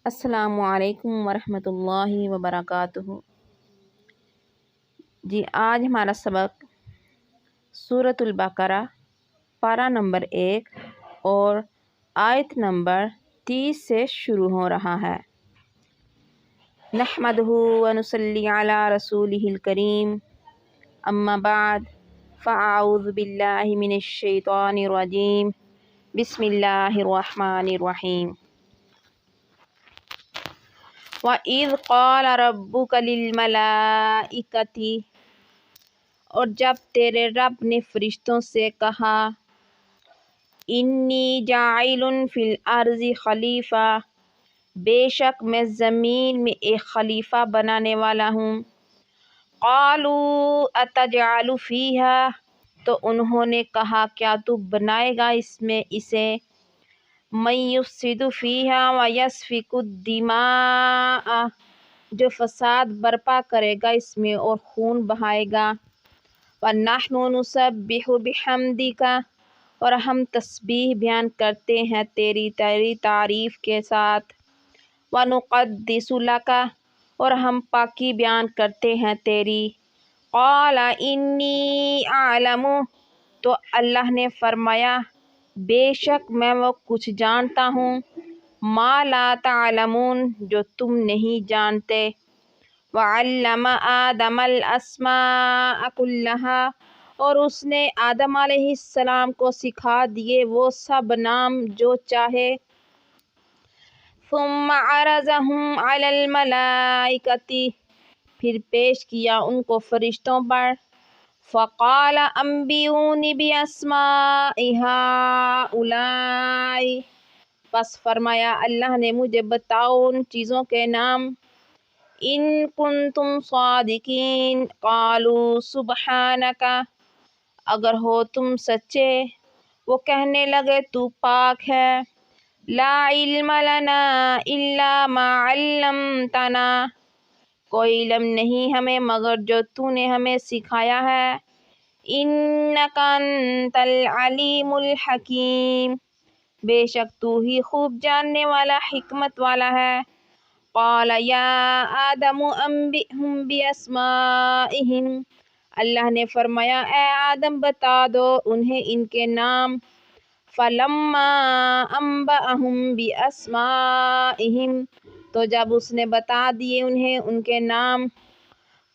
السلام علیکم ورحمۃ اللہ وبرکاتہ۔ جی آج ہمارا سبق سورۃ البقرہ پارہ نمبر 1 اور آیت نمبر 30 سے شروع ہو رہا ہے۔ نحمدہ ونصلی علی رسولہ الکریم، اما بعد فاعوذ باللہ من الشیطان الرجیم، بسم اللہ الرحمن الرحیم۔ وَإِذْ قَالَ رَبُّكَ لِلْمَلَائِكَةِ، اور جب تیرے رب نے فرشتوں سے کہا، انی جاعل فی الارض خلیفہ، بے شک میں زمین میں ایک خلیفہ بنانے والا ہوں۔ قالوا اتجعل فیہا، تو انہوں نے کہا کیا تو بنائے گا اس میں اسے، من یفسد فیہا ویسفک الدماء، جو فساد برپا کرے گا اس میں اور خون بہائے گا۔ وَنَحْنُ نُسَبِّحُ بِحَمْدِكَ، اور ہم تسبیح بیان کرتے ہیں تیری تعریف کے ساتھ۔ وَنُقَدِّسُ لَكَ، اور ہم پاکی بیان کرتے ہیں تیری۔ قَالَ إِنِّي أَعْلَمُ، تو اللہ نے فرمایا بے شک میں وہ کچھ جانتا ہوں، مَا لَا تَعْلَمُونَ، جو تم نہیں جانتے۔ وَعَلَّمَ آدَمَ الْأَسْمَاءَ كُلَّهَا، اور اس نے آدم علیہ السلام کو سکھا دیے وہ سب نام جو چاہے۔ ثُمَّ عَرَضَهُمْ عَلَى الْمَلَائِكَةِ، پھر پیش کیا ان کو فرشتوں پر۔ فَقَالَ أَنْبِئُونِي بِأَسْمَاءِ هَؤُلَاءِ، پس فرمایا اللہ نے مجھے بتاؤ ان چیزوں کے نام۔ إِن كُنتُمْ صَادِقِينَ قَالُوا سُبْحَانَكَ، اگر ہو تم سچے، وہ کہنے لگے تو پاک ہے۔ لا علم لنا الا ما علمتنا، کوئی علم نہیں ہمیں مگر جو تو نے ہمیں سکھایا ہے۔ انک انت العلیم الحکیم، بے شک تو ہی خوب جاننے والا حکمت والا ہے۔ قال یا آدم انبئہم باسمائہم، اللہ نے فرمایا اے آدم بتا دو انہیں ان کے نام۔ فلما انبأہم باسمائہم، تو جب اس نے بتا دیے انہیں ان کے نام،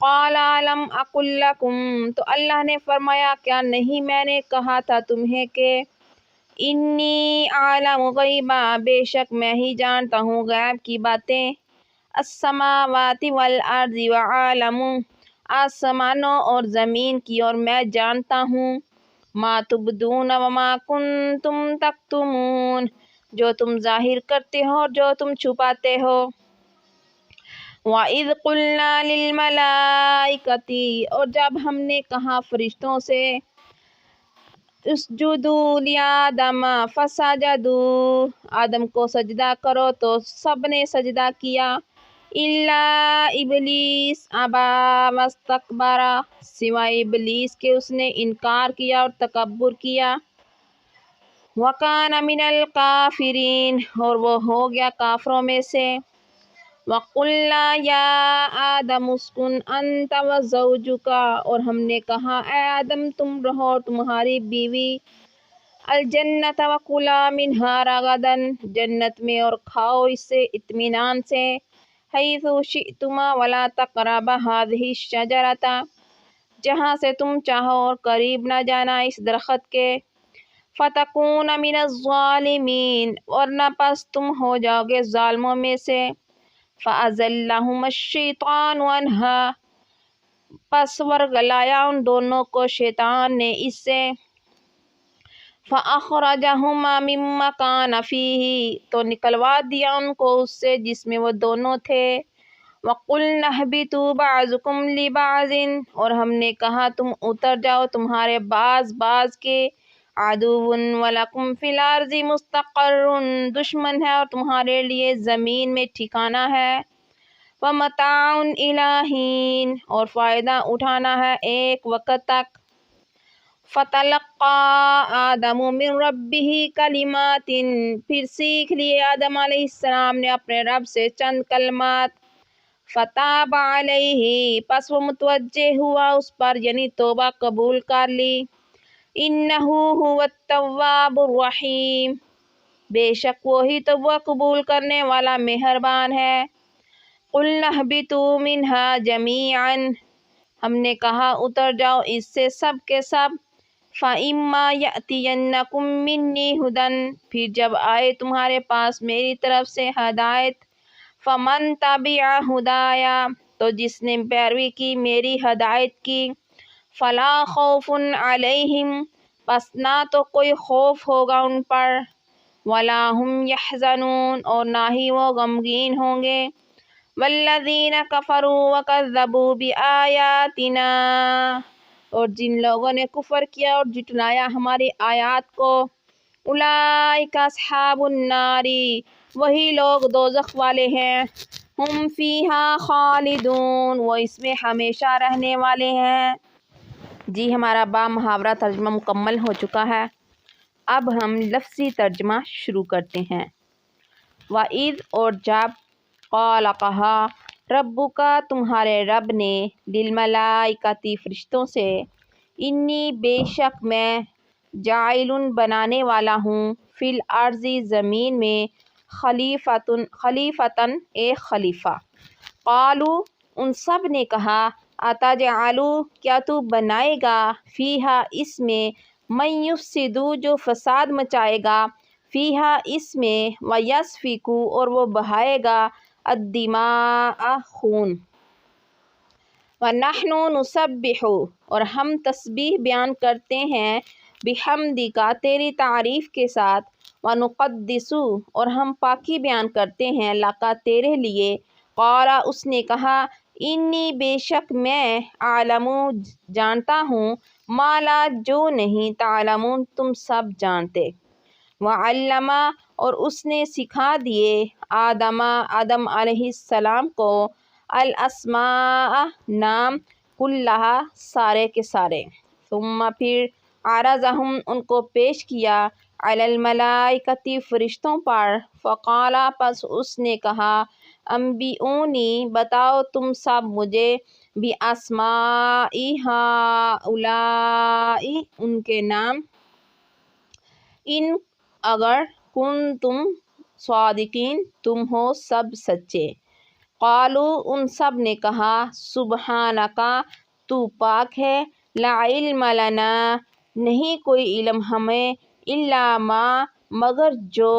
قال الم اقل لکم، تو اللہ نے فرمایا کیا نہیں میں نے کہا تھا تمہیں کہ انی اعلم غیبا، بے شک میں ہی جانتا ہوں غیب کی باتیں، السماوات والارض وعالم، آسمانوں اور زمین کی اور میں جانتا ہوں، ما تبدون وما کنتم تکتمون، جو تم ظاہر کرتے ہو اور جو تم چھپاتے ہو۔ وَإِذْ قُلْنَا لِلْمَلَائِكَةِ، اور جب ہم نے کہا فرشتوں سے اسجدوا لِآدَمَ فَسَجَدُوا، آدم کو سجدہ کرو تو سب نے سجدہ کیا۔ إِلَّا إِبْلِيسَ أَبَىٰ وَاسْتَكْبَرَ، سوائے ابلیس کے اس نے انکار کیا اور تکبر کیا۔ وَكَانَ مِنَ الْكَافِرِينَ، اور وہ ہو گیا کافروں میں سے۔ وَقُلْنَا يَا آدَمُ اسْكُنْ أَنْتَ وَزَوْجُكَ، اور ہم نے کہا اے آدم تم رہو تمہاری بیوی، الجنۃ وَكُلَا مِنْهَا رَغَدًا، جنت میں اور کھاؤ اس سے اطمینان سے، حَيْثُ شِئْتُمَا وَلَا تَقْرَبَا هَٰذِهِ الشَّجَرَةَ، جہاں سے تم چاہو اور قریب نہ جانا اس درخت کے، فَتَكُونَ مِنَ الظَّالِمِينَ، ورنہ پس تم ہو جاؤ گے ظالموں میں سے۔ فَأَزَلَّهُمَا الشَّيْطَانُ عَنْهَا، پس ورگلایا ان دونوں کو شیطان نے اس سے۔ فَأَخْرَجَهُمَا مِمَّا كَانَ فِيهِ، تو نکلوا دیا ان کو اس سے جس میں وہ دونوں تھے۔ وَقُلْنَا اهْبِطُوا بَعْضُكُمْ لِبَعْضٍ، اور ہم نے کہا تم اتر جاؤ تمہارے بعض کے، عَدُوٌّ وَلَكُمْ فِي الْأَرْضِ مُسْتَقَرٌّ، دشمن ہے اور تمہارے لیے زمین میں ٹھکانہ ہے۔ وَمَتَاعٌ إِلَىٰ حِینٍ، اور فائدہ اٹھانا ہے ایک وقت تک۔ فتلقى آدم من ربه کلمات، پھر سیکھ لیے آدم علیہ السلام نے اپنے رب سے چند کلمات. فتاب علیہ، پس وہ متوجہ ہوا اس پر، یعنی توبہ قبول کر لی. انہ هو التواب الرحیم، بے شک وہی توبہ قبول کرنے والا مہربان ہے. قلنا اہبطوا منہا جمیعا، ہم نے کہا اتر جاؤ اس سے سب کے سب. فَإِمَّا يَأْتِيَنَّكُم مِّنِّي هُدًى، پھر جب آئے تمہارے پاس میری طرف سے ہدایت. فَمَن تَبِعَ هُدَايَ، تو جس نے پیروی کی میری ہدایت کی. فَلَا خَوْفٌ عَلَيْهِمْ، پس نہ تو کوئی خوف ہوگا ان پر. وَلَا هُمْ يَحْزَنُونَ، اور نہ ہی وہ غمگین ہوں گے. وَالَّذِينَ كَفَرُوا وَكَذَّبُوا بِآيَاتِنَا، اور جن لوگوں نے کفر کیا اور جھٹلایا ہماری آیات کو. اولئک اصحاب النار، وہی لوگ دوزخ والے ہیں. ہم فیہا خالدون، وہ اس میں ہمیشہ رہنے والے ہیں. جی ہمارا با محاورہ ترجمہ مکمل ہو چکا ہے. اب ہم لفظی ترجمہ شروع کرتے ہیں. وَإِذْ، اور جب، قال کہا، ربک تمہارے رب نے، للملائکۃ فرشتوں سے، انی بے شک میں، جاعل بنانے والا ہوں، فی الارض زمین میں، خلیفتاً ایک خلیفہ. قالوا، ان سب نے کہا، اتجعل، کیا تو بنائے گا، فیہا اس میں، من یفسد، جو فساد مچائے گا، فیہا اس میں، ویسفک، اور وہ بہائے گا، الدماء خون. وَنَحْنُ نُسَبِّحُ، اور ہم تسبیح بیان کرتے ہیں، بحمدک، تیری تعریف کے ساتھ، وَنُقَدِّسُ، اور ہم پاکی بیان کرتے ہیں، لک، تیرے لیے. قال، اس نے کہا، انی بے شک میں، اعلم، جانتا ہوں، ما لا، جو نہیں، تعلمون، تم سب جانتے. وعلم، اور اس نے سکھا دیے، آدم علیہ السلام کو، الاسماء، نام، کلہا، سارے کے سارے. ثم، پھر، عرضہم، ان کو پیش کیا، علی الملائکۃ فرشتوں پر. فقال، پس اس نے کہا، انبئونی، بتاؤ تم سب مجھے، باسماء ہؤلاء، ان کے نام، ان، اگر، کنتم، صادقین، تم ہو سب سچے. قالوا، ان سب نے کہا، سبحانک، تو پاک ہے، لا علم لنا، نہیں کوئی علم ہمیں، الا ما، مگر جو،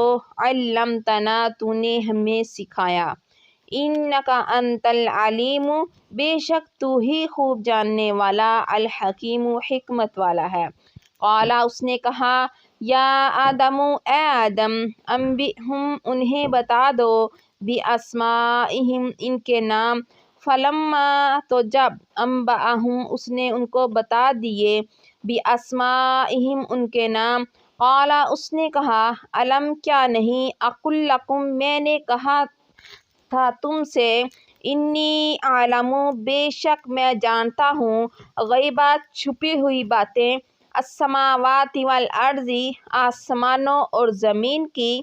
علمتنا، تو نے ہمیں سکھایا. انک انت العلیم، بے شک تو ہی خوب جاننے والا، الحکیم، حکمت والا ہے. قال، اس نے کہا، یا آدم، اے آدم، انبئہم، انہیں بتا دو، باسمائہم، ان کے نام. فلما، تو جب، انبأہم، اس نے ان کو بتا دیے، باسمائہم، ان کے نام. قال، اس نے کہا، الم، کیا نہیں، اقل لکم، میں نے کہا تھا تم سے، انی اعلم، بے شک میں جانتا ہوں، غیبات، چھپی ہوئی باتیں، السماوات والارض، آسمانوں اور زمین کی.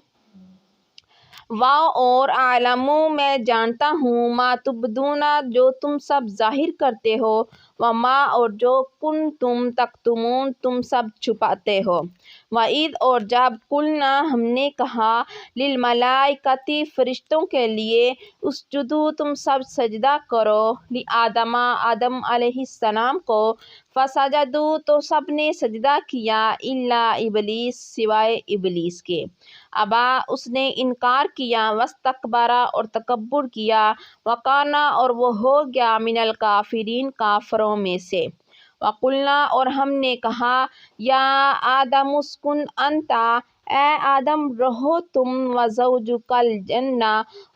اور اعلم، میں جانتا ہوں، ما تبدون، جو تم سب ظاہر کرتے ہو، وما، اور جو، کنتم تکتمون، تم سب چھپاتے ہو. وَإِذْ، اور جب، قلنا، ہم نے کہا، للملائکۃ فرشتوں کے لیے، اسجدوا، تم سب سجدہ کرو، لآدم، آدم علیہ السلام کو. فسجدوا، تو سب نے سجدہ کیا، الا ابلیس، سوائے ابلیس کے. ابا، اس نے انکار کیا، واستکبر، اور تکبر کیا، وکان، اور وہ ہو گیا، من الکافرین، کافروں میں سے. وقلنا، اور ہم نے کہا، یا آدم اسکن انت، اے آدم رہو تم، وزوجک الجنہ،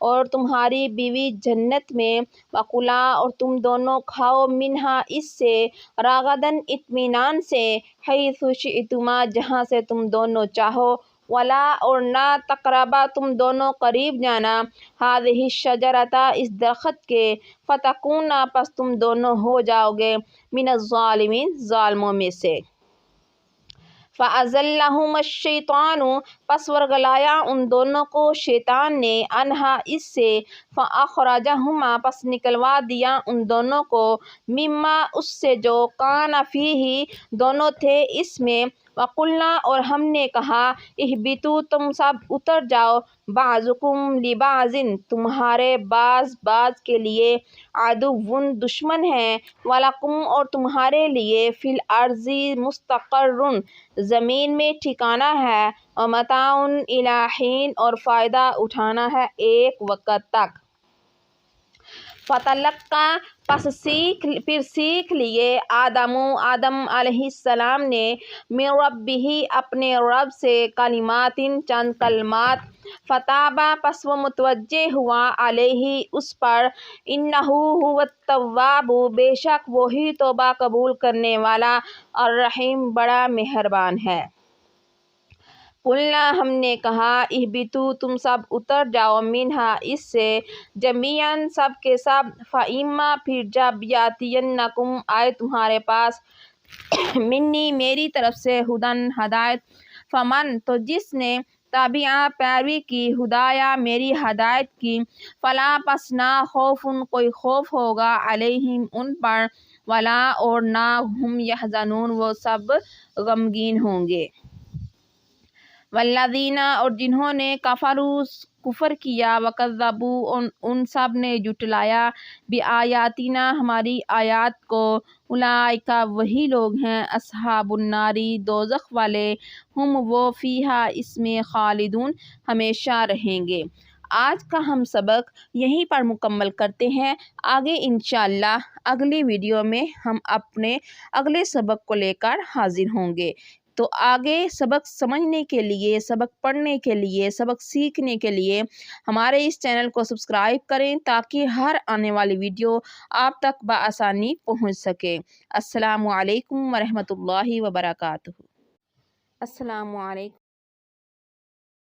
اور تمہاری بیوی جنت میں، وکلا، اور تم دونوں کھاؤ، منہا، اس سے، رغداً، اطمینان سے، حیث شئتما، جہاں سے تم دونوں چاہو، ولا، اور نہ، تقربا، تم دونوں قریب جانا، ہذہ الشجرۃ، اس درخت کے، فتکونا، پس تم دونوں ہو جاؤ گے، من الظالمین، ظالموں میں سے. فَأَزَلَّهُمَا الشَّيْطَانُ پس ورگلایا ان دونوں کو شیطان نے انہا اس سے فَأَخْرَجَهُمَا پس نکلوا دیا ان دونوں کو مما اس سے جو کان فیہ دونوں تھے اس میں وَقُلْنَا اور ہم نے کہا اہبطوا تم سب اتر جاؤ بعضکم لبعض تمہارے بعض کے لیے عدو دشمن ہیں وَلَکُمْ اور تمہارے لیے فی الارض مستقر زمین میں ٹھکانہ ہے ومتاع الی حین اور فائدہ اٹھانا ہے ایک وقت تک فتلقا پس سیکھ لیے آدم علیہ السلام نے من ربہ اپنے رب سے کلمات چند کلمات فتابا پس وہ متوجہ ہوا علیہ اس پر انہ هو التواب بے شک وہی توبہ قبول کرنے والا الرحیم بڑا مہربان ہے قلنا ہم نے کہا اہبطوا تم سب اتر جاؤ منہا اس سے جمیعاً سب کے سب فإما پھر جب یاتینکم آئے تمہارے پاس منی میری طرف سے ہدن ہدایت فمن تو جس نے تابعہ پیروی کی ہدایہ میری ہدایت کی فلا پس نہ خوف کوئی خوف ہوگا علیہم ان پر ولا اور نہ ہم یحزنون وہ سب غمگین ہوں گے والذین اور جنہوں نے کفر کیا وکذبوا ان سب نے جھٹلایا بآیاتنا ہماری آیات کو اولئک وہی لوگ ہیں اصحاب النار دوزخ والے ہم وہ فیہا اس میں خالدون ہمیشہ رہیں گے آج کا ہم سبق یہیں پر مکمل کرتے ہیں آگے انشاءاللہ اگلی ویڈیو میں ہم اپنے اگلے سبق کو لے کر حاضر ہوں گے تو آگے سبق سمجھنے کے لیے سبق پڑھنے کے لیے سبق سیکھنے کے لیے ہمارے اس چینل کو سبسکرائب کریں تاکہ ہر آنے والی ویڈیو آپ تک بآسانی پہنچ سکے السلام علیکم ورحمۃ اللہ وبرکاتہ السلام علیکم